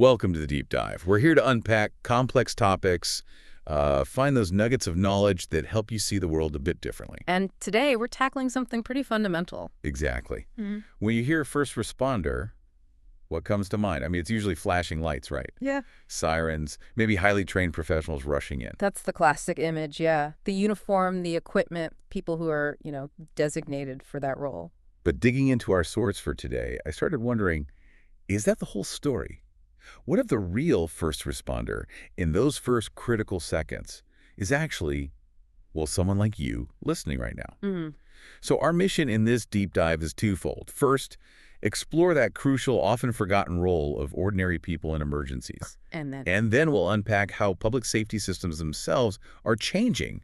Welcome to the Deep Dive. We're here to unpack complex topics, find those nuggets of knowledge that help you see the world a bit differently. And today we're tackling something pretty fundamental. Exactly. Mhm. When you hear first responder, what comes to mind? I mean, it's usually flashing lights, right? Yeah. Sirens, maybe highly trained professionals rushing in. That's the classic image, yeah. The uniform, the equipment, people who are, designated for that role. But digging into our source for today, I started wondering, is that the whole story? What if the real first responder in those first critical seconds is actually, well, someone like you listening right now? Mhm. So our mission in this deep dive is twofold. First, explore that crucial, often forgotten role of ordinary people in emergencies. And then, And then we'll unpack how public safety systems themselves are changing,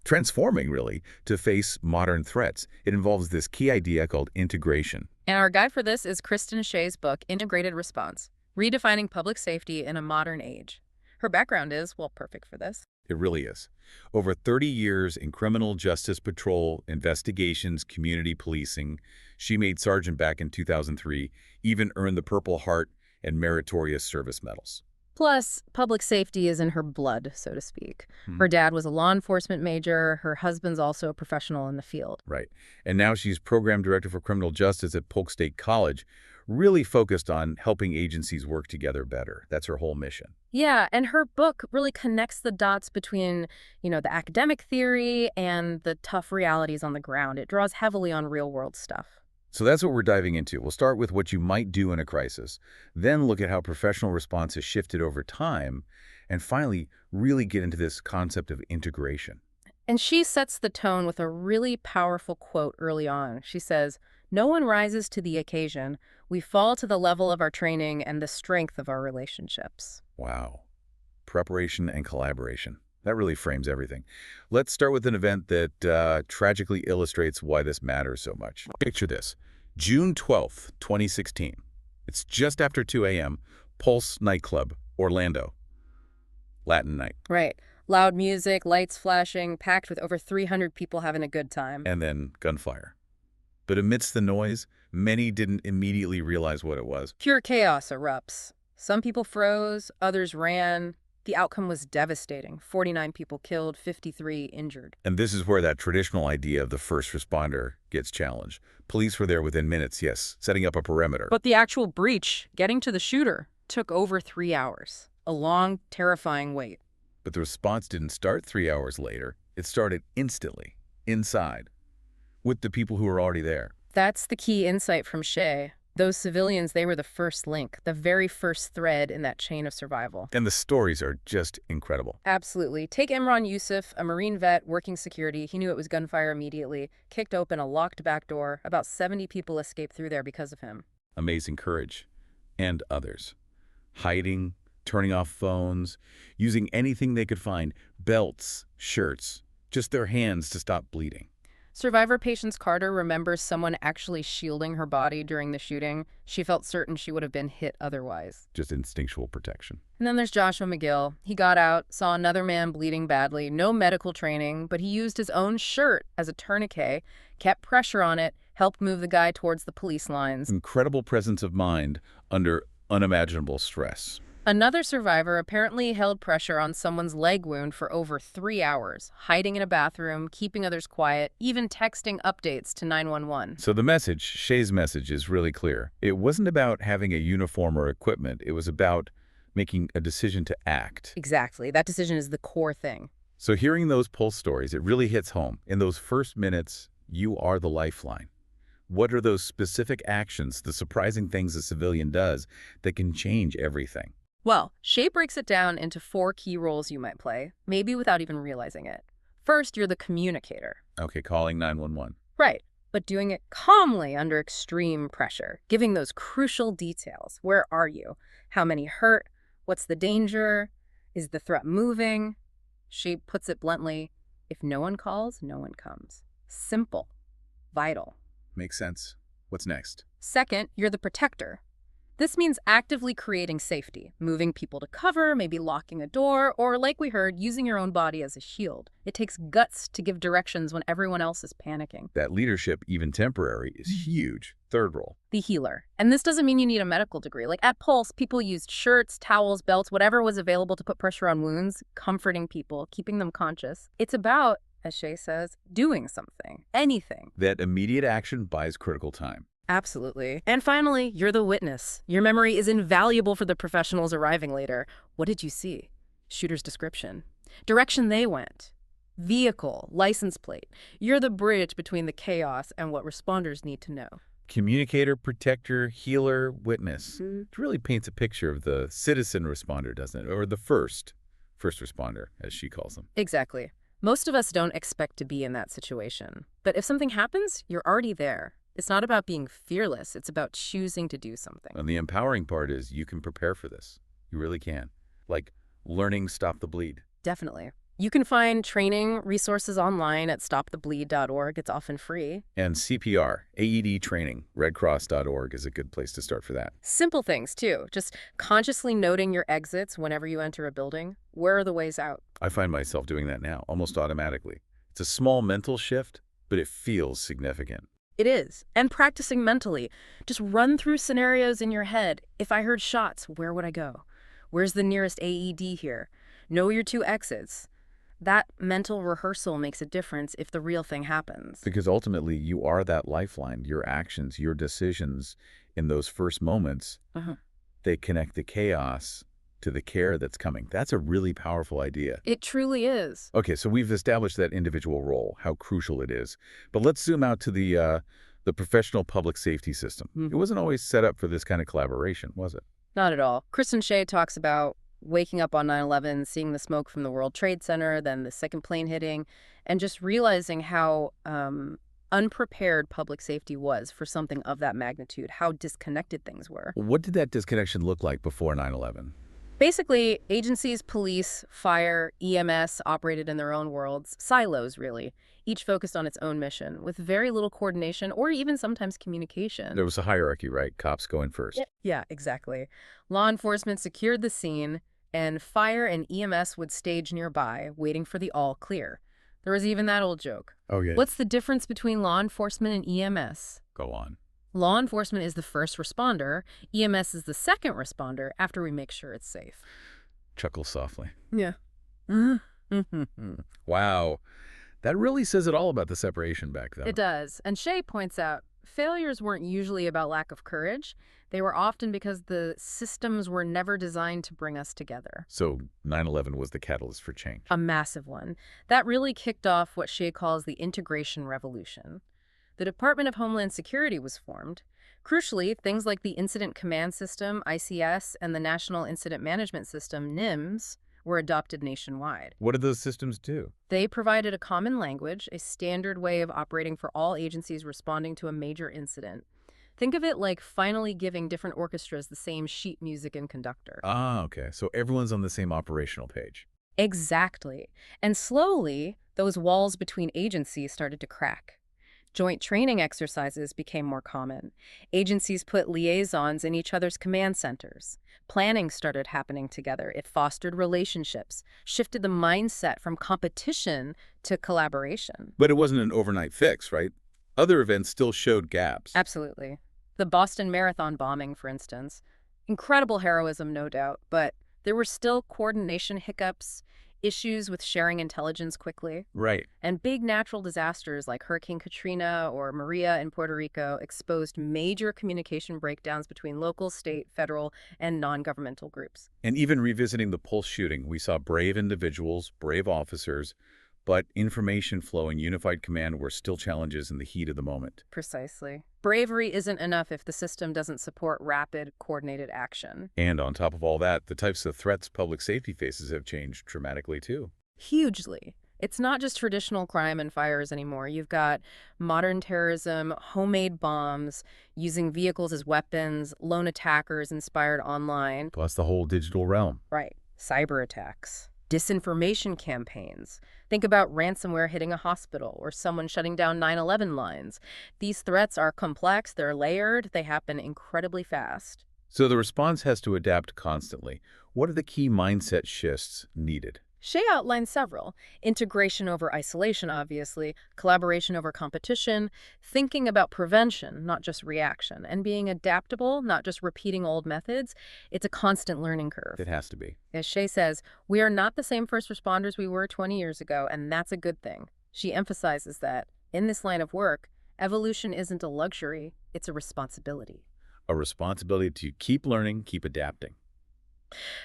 transforming really, to face modern threats. It involves this key idea called integration. and our guide for this is Kristen Shea's book, Integrated Response, Redefining Public Safety in a Modern Age. Her background is, well, perfect for this. It really is. Over 30 years in criminal justice patrol, investigations, community policing. She made sergeant back in 2003, even earned the Purple Heart and Meritorious Service Medals. Plus, public safety is in her blood, so to speak. Hmm. Her dad was a law enforcement major. Her husband's also a professional in the field. Right. And now she's program director for criminal justice at Polk State College, really focused on helping agencies work together better. That's her whole mission. Yeah, and her book really connects the dots between, the academic theory and the tough realities on the ground. It draws heavily on real-world stuff. So that's what we're diving into. We'll start with what you might do in a crisis, then look at how professional response has shifted over time, and finally really get into this concept of integration. And she sets the tone with a really powerful quote early on. She says, "No one rises to the occasion. We fall to the level of our training and the strength of our relationships." Wow. Preparation and collaboration. That really frames everything. Let's start with an event that tragically illustrates why this matters so much. Picture this. June 12th, 2016. It's just after 2 a.m., Pulse Nightclub, Orlando. Latin night. Right. Loud music, lights flashing, packed with over 300 people having a good time. And then gunfire. But amidst the noise, many didn't immediately realize what it was. Pure chaos erupts. Some people froze, others ran. The outcome was devastating. 49 people killed, 53 injured. And this is where that traditional idea of the first responder gets challenged. Police were there within minutes, yes, setting up a perimeter. But the actual breach, getting to the shooter, took over 3 hours. A long, terrifying wait. But the response didn't start 3 hours later. It started instantly, inside, with the people who were already there. That's the key insight from Shea. Those civilians, they were the first link, the very first thread in that chain of survival. And the stories are just incredible. Absolutely. Take Imran Yusuf, a Marine vet working security. He knew it was gunfire immediately, kicked open a locked back door. About 70 people escaped through there because of him. Amazing courage. And others. Hiding, turning off phones, using anything they could find, belts, shirts, just their hands to stop bleeding. Survivor Patience Carter remembers someone actually shielding her body during the shooting. She felt certain she would have been hit otherwise. Just instinctual protection. And then there's Joshua McGill. He got out, saw another man bleeding badly, no medical training, but he used his own shirt as a tourniquet, kept pressure on it, helped move the guy towards the police lines. Incredible presence of mind under unimaginable stress. Another survivor apparently held pressure on someone's leg wound for over 3 hours, hiding in a bathroom, keeping others quiet, even texting updates to 911. So the message, Shea's message, is really clear. It wasn't about having a uniform or equipment. It was about making a decision to act. Exactly. That decision is the core thing. So hearing those Pulse stories, it really hits home. In those first minutes, you are the lifeline. What are those specific actions, the surprising things a civilian does that can change everything? Well, Shea breaks it down into 4 key roles you might play, maybe without even realizing it. First, you're the communicator. Okay, calling 911. Right, but doing it calmly under extreme pressure, giving those crucial details. Where are you? How many hurt? What's the danger? Is the threat moving? She puts it bluntly, if no one calls, no one comes. Simple. Vital. Makes sense. What's next? Second, you're the protector. This means actively creating safety, moving people to cover, maybe locking a door, or like we heard, using your own body as a shield. It takes guts to give directions when everyone else is panicking. That leadership, even temporary, is huge. Third role. The healer. And this doesn't mean you need a medical degree. Like at Pulse, people used shirts, towels, belts, whatever was available to put pressure on wounds, comforting people, keeping them conscious. It's about, as Shea says, doing something, anything. That immediate action buys critical time. Absolutely. And finally, you're the witness. Your memory is invaluable for the professionals arriving later. What did you see? Shooter's description. Direction they went. Vehicle, license plate. You're the bridge between the chaos and what responders need to know. Communicator, protector, healer, witness. It really paints a picture of the citizen responder, doesn't it? Or the first responder, as she calls them. Exactly. Most of us don't expect to be in that situation. But if something happens, you're already there. It's not about being fearless. It's about choosing to do something. And the empowering part is you can prepare for this. You really can. Like learning Stop the Bleed. Definitely. You can find training resources online at stopthebleed.org. It's often free. And CPR, AED training, redcross.org is a good place to start for that. Simple things, too. Just consciously noting your exits whenever you enter a building. Where are the ways out? I find myself doing that now, almost automatically. It's a small mental shift, but it feels significant. It is. And practicing mentally. Just run through scenarios in your head. If I heard shots, where would I go? Where's the nearest AED here? Know your 2 exits. That mental rehearsal makes a difference if the real thing happens. Because ultimately, you are that lifeline. Your actions, your decisions in those first moments, they connect the chaos to the care that's coming. That's a really powerful idea. It truly is. Okay, so we've established that individual role, how crucial it is. But let's zoom out to the professional public safety system. It wasn't always set up for this kind of collaboration, was it? Not at all. Kristen Shea talks about waking up on 9/11, seeing the smoke from the World Trade Center, then the second plane hitting, and just realizing how unprepared public safety was for something of that magnitude, how disconnected things were. What did that disconnection look like before 9/11? Basically, agencies, police, fire, EMS operated in their own worlds, silos really, each focused on its own mission, with very little coordination or even sometimes communication. There was a hierarchy, right? Cops going first. Yeah, exactly. Law enforcement secured the scene, and fire and EMS would stage nearby, waiting for the all clear. There was even that old joke. Oh, yeah. What's the difference between law enforcement and EMS? Go on. Law enforcement is the first responder. EMS is the second responder after we make sure it's safe. Chuckle softly. Yeah. Wow. That really says it all about the separation back then. It does. And Shea points out, failures weren't usually about lack of courage. They were often because the systems were never designed to bring us together. So 9/11 was the catalyst for change. A massive one. That really kicked off what Shea calls the integration revolution. The Department of Homeland Security was formed. Crucially, things like the Incident Command System, ICS, and the National Incident Management System, NIMS, were adopted nationwide. What did those systems do? They provided a common language, a standard way of operating for all agencies responding to a major incident. Think of it like finally giving different orchestras the same sheet music and conductor. Ah, okay. So everyone's on the same operational page. Exactly. And slowly, those walls between agencies started to crack. Joint training exercises became more common. Agencies put liaisons in each other's command centers. Planning started happening together. It fostered relationships, shifted the mindset from competition to collaboration. But it wasn't an overnight fix, right? Other events still showed gaps. Absolutely. The Boston Marathon bombing, for instance. Incredible heroism, no doubt, but there were still coordination hiccups, issues with sharing intelligence quickly. Right. And big natural disasters like Hurricane Katrina or Maria in Puerto Rico exposed major communication breakdowns between local, state, federal, and non-governmental groups. And even revisiting the Pulse shooting, we saw brave individuals, brave officers, but information flow and unified command were still challenges in the heat of the moment. Precisely. Bravery isn't enough if the system doesn't support rapid, coordinated action. And on top of all that, the types of threats public safety faces have changed dramatically too. Hugely. It's not just traditional crime and fires anymore. You've got modern terrorism, homemade bombs, using vehicles as weapons, lone attackers inspired online. Plus the whole digital realm. Right. Cyber attacks. Disinformation campaigns. Think about ransomware hitting a hospital or someone shutting down 9/11 lines. These threats are complex, they're layered, they happen incredibly fast. So the response has to adapt constantly. What are the key mindset shifts needed? Shea outlines several. Integration over isolation, obviously, collaboration over competition, thinking about prevention, not just reaction, and being adaptable, not just repeating old methods. It's a constant learning curve. It has to be. As Shea says, we are not the same first responders we were 20 years ago, and that's a good thing. She emphasizes that, in this line of work, evolution isn't a luxury, it's a responsibility. A responsibility to keep learning, keep adapting.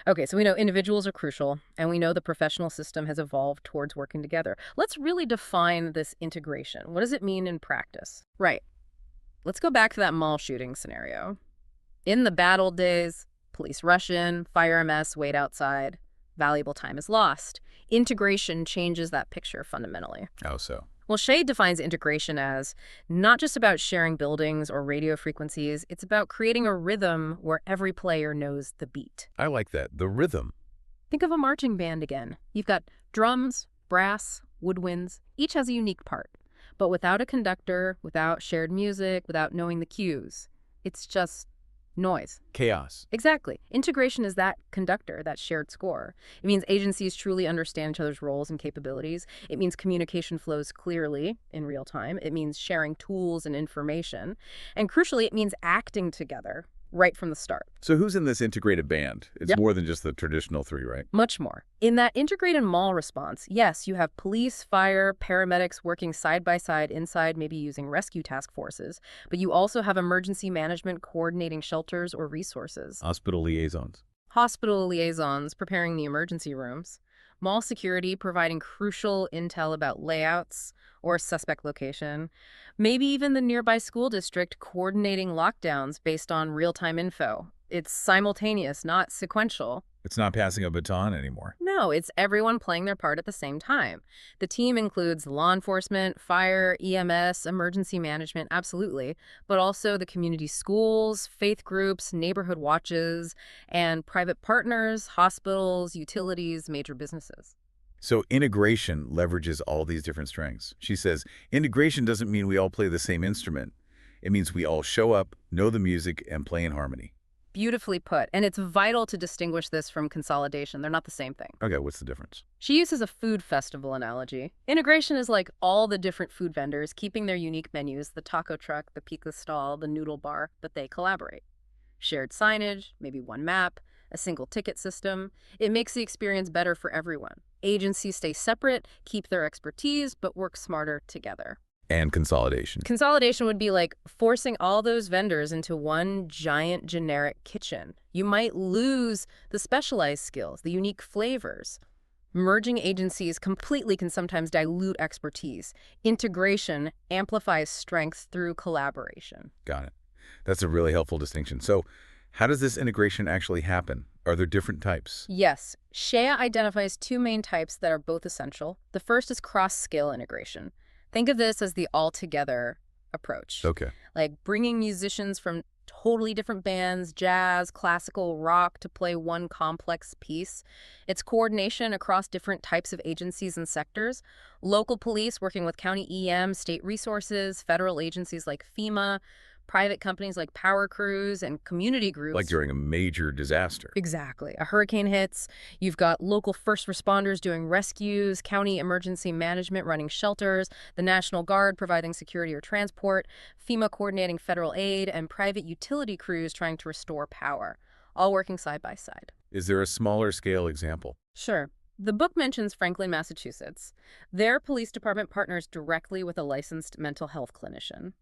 Okay, so we know individuals are crucial, and we know the professional system has evolved towards working together. Let's really define this integration. What does it mean in practice? Right. Let's go back to that mall shooting scenario. In the bad old days, police rush in, fire a mess, wait outside. Valuable time is lost. Integration changes that picture fundamentally. How so? Well, Shea defines integration as not just about sharing buildings or radio frequencies, it's about creating a rhythm where every player knows the beat. I like that. The rhythm. Think of a marching band again. You've got drums, brass, woodwinds. Each has a unique part. But without a conductor, without shared music, without knowing the cues, it's just noise. Chaos. Exactly. Integration is that conductor, that shared score. It means agencies truly understand each other's roles and capabilities. It means communication flows clearly in real time. It means sharing tools and information. And crucially, it means acting together right from the start. So who's in this integrated band? It's Yep. more than just the traditional three, right? Much more. In that integrated mall response, yes, you have police, fire, paramedics working side by side inside, maybe using rescue task forces, but you also have emergency management coordinating shelters or resources. Hospital liaisons. Hospital liaisons preparing the emergency rooms, mall security providing crucial intel about layouts or suspect location, maybe even the nearby school district coordinating lockdowns based on real-time info. It's simultaneous, not sequential. It's not passing a baton anymore. No, it's everyone playing their part at the same time. The team includes law enforcement, fire, EMS, emergency management, absolutely, but also the community schools, faith groups, neighborhood watches, and private partners, hospitals, utilities, major businesses. So integration leverages all these different strengths. She says, integration doesn't mean we all play the same instrument. It means we all show up, know the music, and play in harmony. Beautifully put, and it's vital to distinguish this from consolidation. They're not the same thing. Okay, what's the difference? She uses a food festival analogy. Integration is like all the different food vendors keeping their unique menus, the taco truck, the pizza stall, the noodle bar, but they collaborate. Shared signage, maybe one map, a single ticket system. It makes the experience better for everyone. Agencies stay separate, keep their expertise, but work smarter together. And consolidation. Consolidation would be like forcing all those vendors into one giant generic kitchen. You might lose the specialized skills, the unique flavors. Merging agencies completely can sometimes dilute expertise. Integration amplifies strengths through collaboration. Got it. That's a really helpful distinction. So how does this integration actually happen? Are there different types? Yes, Shea identifies two main types that are both essential. The first is cross-skill integration. Think of this as the all-together approach. Okay. Like bringing musicians from totally different bands, jazz, classical, rock, to play one complex piece. It's coordination across different types of agencies and sectors. Local police working with county EM, state resources, federal agencies like FEMA, private companies like power crews, and community groups. Like during a major disaster. Exactly. A hurricane hits, you've got local first responders doing rescues, county emergency management running shelters, the National Guard providing security or transport, FEMA coordinating federal aid, and private utility crews trying to restore power, all working side by side. Is there a smaller scale example? Sure. The book mentions Franklin, Massachusetts. Their police department partners directly with a licensed mental health clinician.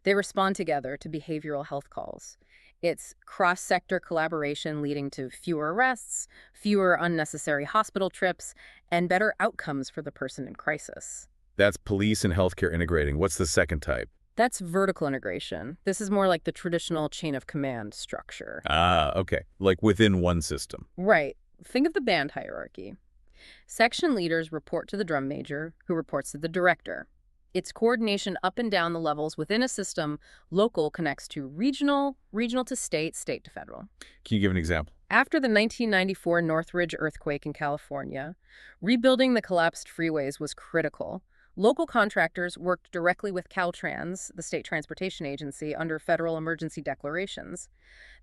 They respond together to behavioral health calls. It's cross-sector collaboration leading to fewer arrests, fewer unnecessary hospital trips, and better outcomes for the person in crisis. That's police and healthcare integrating. What's the second type? That's vertical integration. This is more like the traditional chain of command structure. Ah, okay. Like within one system. Right. Think of the band hierarchy. Section leaders report to the drum major, who reports to the director. It's coordination up and down the levels within a system. Local connects to regional, regional to state, state to federal. Can you give an example? After the 1994 Northridge earthquake in California, rebuilding the collapsed freeways was critical. Local contractors worked directly with Caltrans, the state transportation agency, under federal emergency declarations.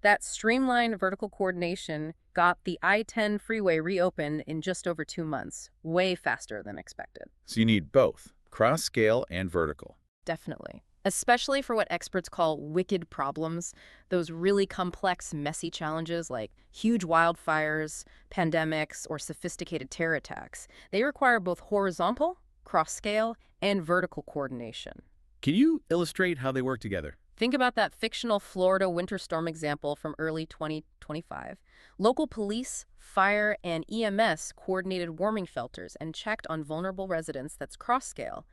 That streamlined vertical coordination got the I-10 freeway reopened in just over 2 months, way faster than expected. So you need both, cross-scale and vertical. Definitely. Especially for what experts call wicked problems, those really complex, messy challenges like huge wildfires, pandemics, or sophisticated terror attacks. They require both horizontal, cross-scale, and vertical coordination. Can you illustrate how they work together? Think about that fictional Florida winter storm example from early 2025. Local police, fire, and EMS coordinated warming shelters and checked on vulnerable residents. That's cross-scale.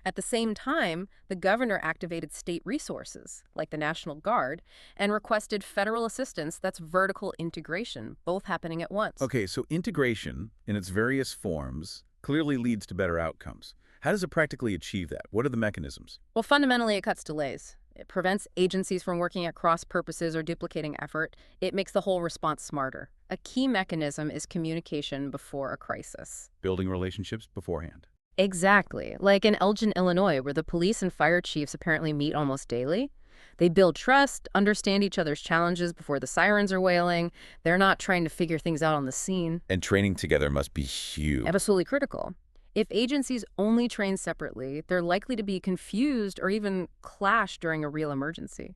At the same time, the governor activated state resources, like the National Guard, and requested federal assistance. That's vertical integration, both happening at once. Okay, so integration, in its various forms, clearly leads to better outcomes. How does it practically achieve that? What are the mechanisms? Well, fundamentally, it cuts delays. It prevents agencies from working at cross purposes or duplicating effort. It makes the whole response smarter. A key mechanism is communication before a crisis. Building relationships beforehand. Exactly. Like in Elgin, Illinois, where the police and fire chiefs apparently meet almost daily. They build trust, understand each other's challenges before the sirens are wailing. They're not trying to figure things out on the scene. And training together must be huge. Absolutely critical. If agencies only train separately, they're likely to be confused or even clash during a real emergency.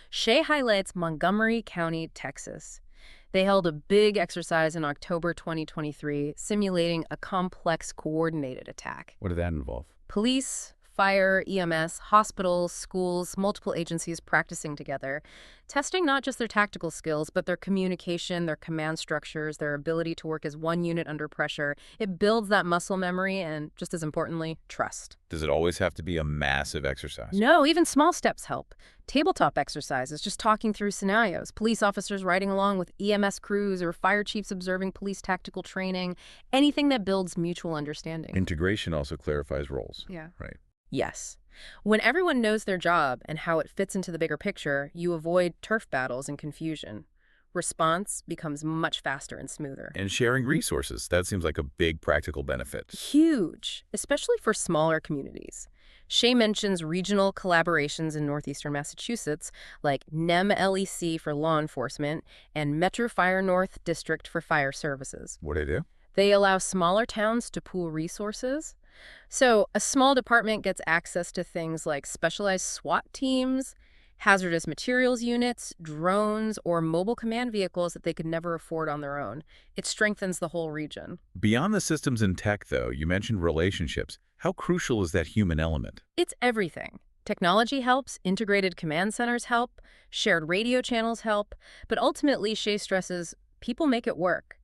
Shea highlights Montgomery County, Texas. They held a big exercise in October 2023, simulating a complex coordinated attack. What did that involve? Police, fire, EMS, hospitals, schools, multiple agencies practicing together, testing not just their tactical skills, but their communication, their command structures, their ability to work as one unit under pressure. It builds that muscle memory and, just as importantly, trust. Does it always have to be a massive exercise? No, even small steps help. Tabletop exercises, just talking through scenarios, police officers riding along with EMS crews, or fire chiefs observing police tactical training, anything that builds mutual understanding. Integration also clarifies roles. Yeah. Right. Yes. When everyone knows their job and how it fits into the bigger picture, you avoid turf battles and confusion. Response becomes much faster and smoother. And sharing resources. That seems like a big practical benefit. Huge, especially for smaller communities. Shea mentions regional collaborations in northeastern Massachusetts, like NEM-LEC for law enforcement and Metro Fire North District for fire services. What do they do? They allow smaller towns to pool resources. So a small department gets access to things like specialized SWAT teams, hazardous materials units, drones, or mobile command vehicles that they could never afford on their own. It strengthens the whole region. Beyond the systems and tech, though, you mentioned relationships. How crucial is that human element? It's everything. Technology helps, integrated command centers help, shared radio channels help, but ultimately, Shea stresses, people make it work.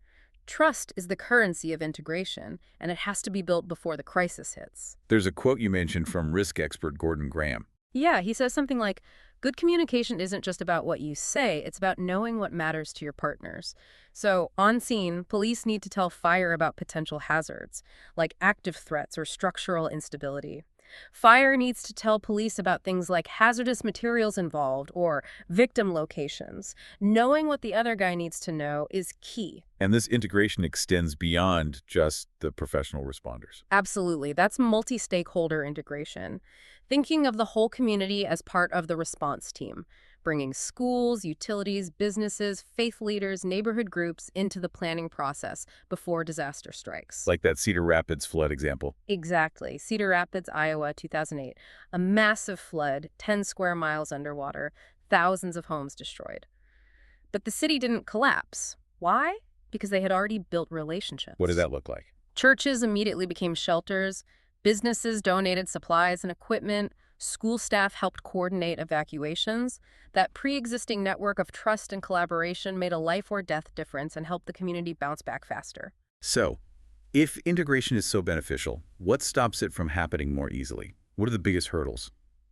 Trust is the currency of integration, and it has to be built before the crisis hits. There's a quote you mentioned from risk expert Gordon Graham. Yeah, he says something like, good communication isn't just about what you say, it's about knowing what matters to your partners. So, on scene, police need to tell fire about potential hazards, like active threats or structural instability. Fire needs to tell police about things like hazardous materials involved or victim locations. Knowing what the other guy needs to know is key. And this integration extends beyond just the professional responders. Absolutely. That's multi-stakeholder integration. Thinking of the whole community as part of the response team, bringing schools, utilities, businesses, faith leaders, neighborhood groups into the planning process before disaster strikes. Like that Cedar Rapids flood example. Exactly. Cedar Rapids, Iowa, 2008. A massive flood, 10 square miles underwater, thousands of homes destroyed. But the city didn't collapse. Why? Because they had already built relationships. What did that look like? Churches immediately became shelters. Businesses donated supplies and equipment. School staff helped coordinate evacuations. That pre-existing network of trust and collaboration made a life or death difference and helped the community bounce back faster. So, if integration is so beneficial, what stops it from happening more easily? What are the biggest hurdles?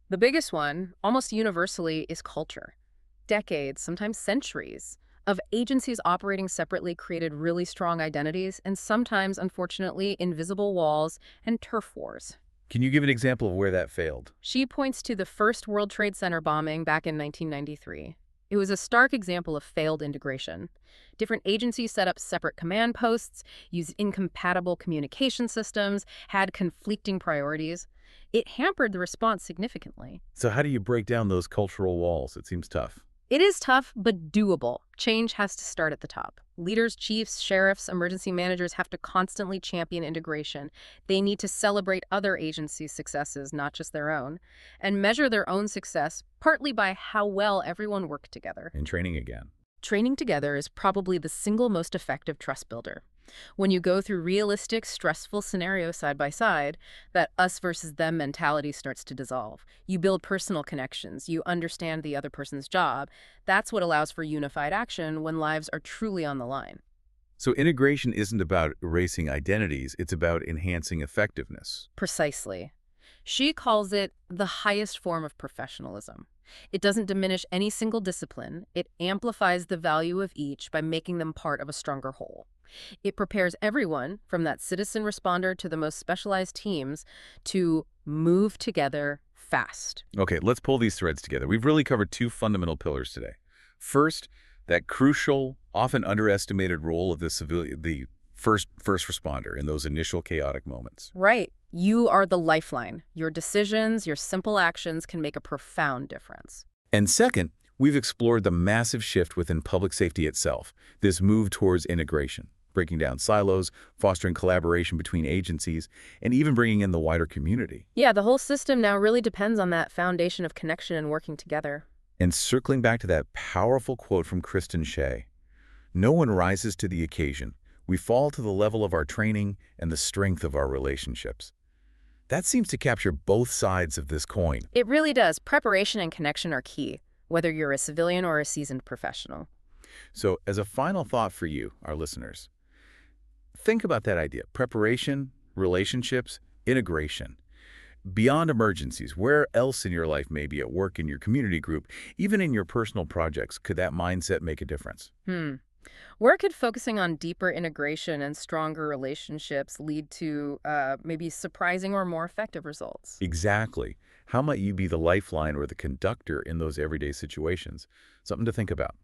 The biggest one, almost universally, is culture. Decades, sometimes centuries, of agencies operating separately created really strong identities and sometimes, unfortunately, invisible walls and turf wars. Can you give an example of where that failed? She points to the first World Trade Center bombing back in 1993. It was a stark example of failed integration. Different agencies set up separate command posts, used incompatible communication systems, had conflicting priorities. It hampered the response significantly. So how do you break down those cultural walls? It seems tough. It is tough, but doable. Change has to start at the top. Leaders, chiefs, sheriffs, emergency managers have to constantly champion integration. They need to celebrate other agencies' successes, not just their own, and measure their own success partly by how well everyone worked together. In training again. Training together is probably the single most effective trust builder. When you go through realistic, stressful scenarios side by side, that us versus them mentality starts to dissolve. You build personal connections. You understand the other person's job. That's what allows for unified action when lives are truly on the line. So integration isn't about erasing identities, it's about enhancing effectiveness. Precisely. She calls it the highest form of professionalism. It doesn't diminish any single discipline. It amplifies the value of each by making them part of a stronger whole. It prepares everyone, from that citizen responder to the most specialized teams, to move together fast. Okay, let's pull these threads together. We've really covered two fundamental pillars today. First, that crucial, often underestimated role of the first responder in those initial chaotic moments. Right. You are the lifeline. Your decisions, your simple actions can make a profound difference. And second, we've explored the massive shift within public safety itself, this move towards integration, breaking down silos, fostering collaboration between agencies, and even bringing in the wider community. Yeah, the whole system now really depends on that foundation of connection and working together. And circling back to that powerful quote from Kristen Shea, "No one rises to the occasion. We fall to the level of our training and the strength of our relationships." That seems to capture both sides of this coin. It really does. Preparation and connection are key, whether you're a civilian or a seasoned professional. So as a final thought for you, our listeners, think about that idea. Preparation, relationships, integration. Beyond emergencies, where else in your life, maybe at work, in your community group, even in your personal projects, could that mindset make a difference? Where could focusing on deeper integration and stronger relationships lead to maybe surprising or more effective results? Exactly. How might you be the lifeline or the conductor in those everyday situations? Something to think about.